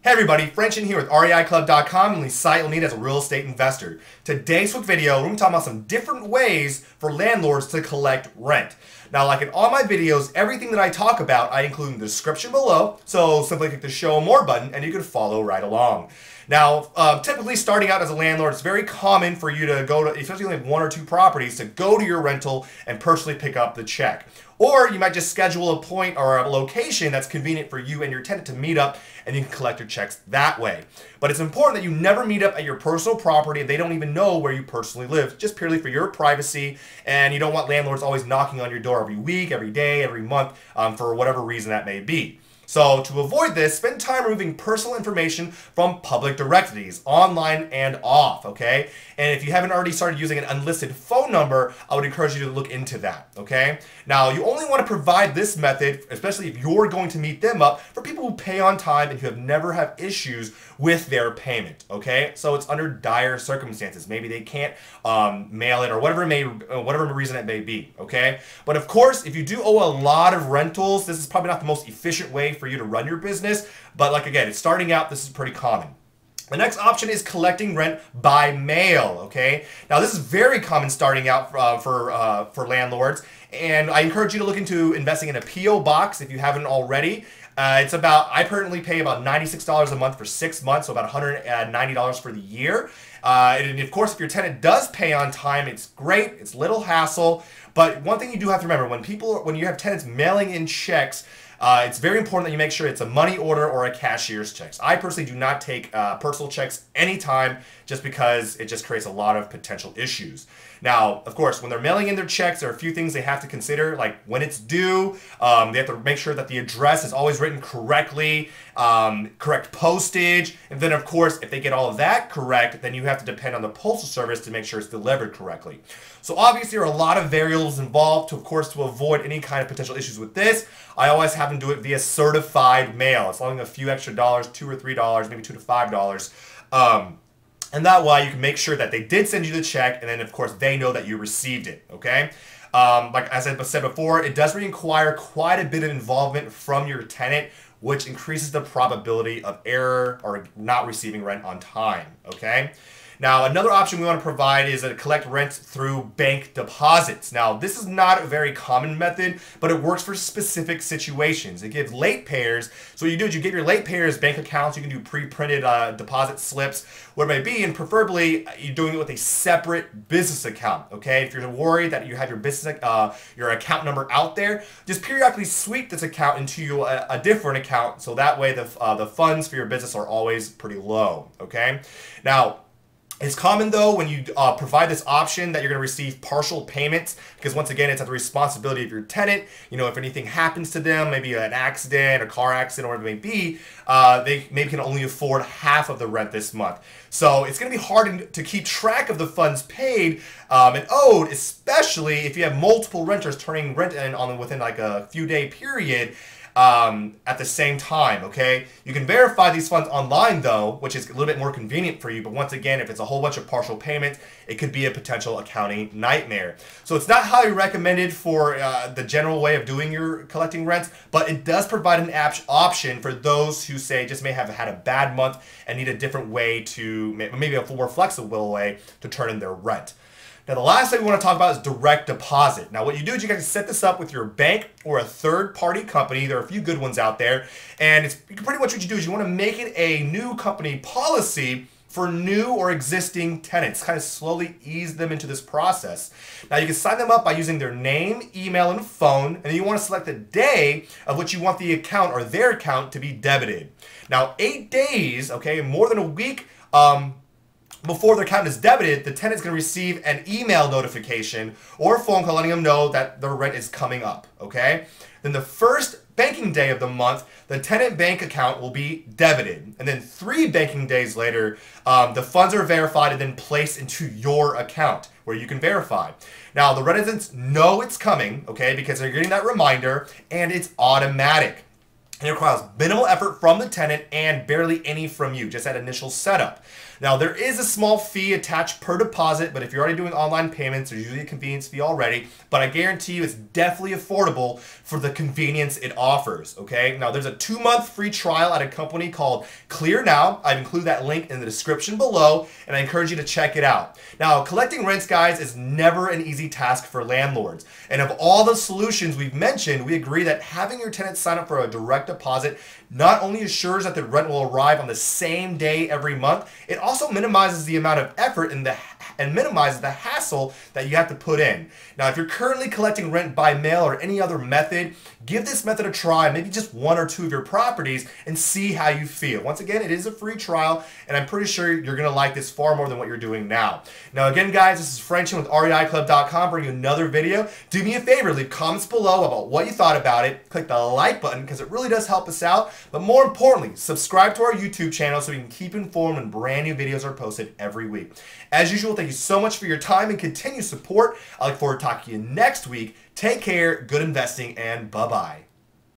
Hey everybody, Frank Chen here with REIClub.com and the site you'll need as a real estate investor. Today's quick video, we're going to talk about some different ways for landlords to collect rent. Now, like in all my videos, everything that I talk about, I include in the description below, so simply click the show more button and you can follow right along. Now, typically starting out as a landlord, it's very common for you to go to, especially like one or two properties, to go to your rental and personally pick up the check. Or you might just schedule a point or a location that's convenient for you and your tenant to meet up and you can collect your checks that way. But it's important that you never meet up at your personal property and they don't even know where you personally live, just purely for your privacy, and you don't want landlords always knocking on your door every week, every day, every month, for whatever reason that may be. So to avoid this, spend time removing personal information from public directories, online and off, okay? And if you haven't already started using an unlisted phone number, I would encourage you to look into that, okay? Now, you only want to provide this method, especially if you're going to meet them up, for people who pay on time and who have never had issues with their payment, okay? So it's under dire circumstances. Maybe they can't mail it or whatever reason it may be, okay? But of course, if you do owe a lot of rentals, this is probably not the most efficient way for you to run your business, but like again, it's starting out, this is pretty common. The next option is collecting rent by mail, okay? Now this is very common starting out for landlords, and I encourage you to look into investing in a P.O. box if you haven't already. I currently pay about $96 a month for 6 months, so about $190 for the year. And of course, if your tenant does pay on time, it's great, it's little hassle. But one thing you do have to remember, when you have tenants mailing in checks, it's very important that you make sure it's a money order or a cashier's checks. I personally do not take personal checks anytime, just because it just creates a lot of potential issues. Now, of course, when they're mailing in their checks, there are a few things they have to consider, like when it's due. They have to make sure that the address is always written correctly, correct postage, and then of course, if they get all of that correct, then you have to depend on the postal service to make sure it's delivered correctly. So obviously, there are a lot of variables involved. To avoid any kind of potential issues with this, I always have them do it via certified mail. It's only a few extra dollars, $2 or $3, maybe $2 to $5. And that way you can make sure that they did send you the check, and then of course they know that you received it, okay? Like as I said before, it does require quite a bit of involvement from your tenant, which increases the probability of error or not receiving rent on time, okay? Now, another option we want to provide is to collect rent through bank deposits. Now, this is not a very common method, but it works for specific situations. It gives late payers, so what you do is you get your late payers bank accounts, you can do pre-printed deposit slips, whatever it may be, and preferably you're doing it with a separate business account, okay? If you're worried that you have your business, your account number out there, just periodically sweep this account into a different account, so that way the funds for your business are always pretty low, okay? Now, it's common though when you provide this option that you're going to receive partial payments, because once again, it's at the responsibility of your tenant. You know, if anything happens to them, maybe an accident, a car accident, or whatever it may be, they maybe can only afford half of the rent this month. So it's going to be hard to keep track of the funds paid and owed, especially if you have multiple renters turning rent in within like a few day period. At the same time, okay? You can verify these funds online though, which is a little bit more convenient for you, but once again, if it's a whole bunch of partial payments, it could be a potential accounting nightmare. So it's not highly recommended for the general way of doing your collecting rents, but it does provide an option for those who say just may have had a bad month and need a different way to, maybe a more flexible way to turn in their rent. Now, the last thing we want to talk about is direct deposit. Now, what you do is you guys set this up with your bank or a third-party company. There are a few good ones out there. And pretty much what you do is you want to make it a new company policy for new or existing tenants, kind of slowly ease them into this process. Now, you can sign them up by using their name, email, and phone, and then you want to select the day of which you want the account or their account to be debited. Now, 8 days, okay, more than a week, before their account is debited, the tenant is going to receive an email notification or a phone call letting them know that their rent is coming up, okay? Then the first banking day of the month, the tenant bank account will be debited. And then 3 banking days later, the funds are verified and then placed into your account where you can verify. Now, the residents know it's coming, okay, because they're getting that reminder, and it's automatic. And it requires minimal effort from the tenant and barely any from you, just that initial setup. Now, there is a small fee attached per deposit, but if you're already doing online payments, there's usually a convenience fee already. But I guarantee you it's definitely affordable for the convenience it offers, okay? Now, there's a 2-month free trial at a company called Clear Now. I've included that link in the description below, and I encourage you to check it out. Now, collecting rents, guys, is never an easy task for landlords. And of all the solutions we've mentioned, we agree that having your tenants sign up for a direct deposit not only assures that the rent will arrive on the same day every month, it also minimizes the amount of effort and minimizes the hassle that you have to put in. Now, if you're currently collecting rent by mail or any other method, give this method a try, maybe just 1 or 2 of your properties, and see how you feel. Once again, it is a free trial, and I'm pretty sure you're going to like this far more than what you're doing now. Now, again, guys, this is Frank Chen with REIClub.com, bringing you another video. Do me a favor, leave comments below about what you thought about it. Click the like button because it really does help us out. But more importantly, subscribe to our YouTube channel so we can keep informed when brand new videos are posted every week. As usual, thank you so much for your time and continued support. I look forward to talking to you next week. Take care, good investing, and bye-bye.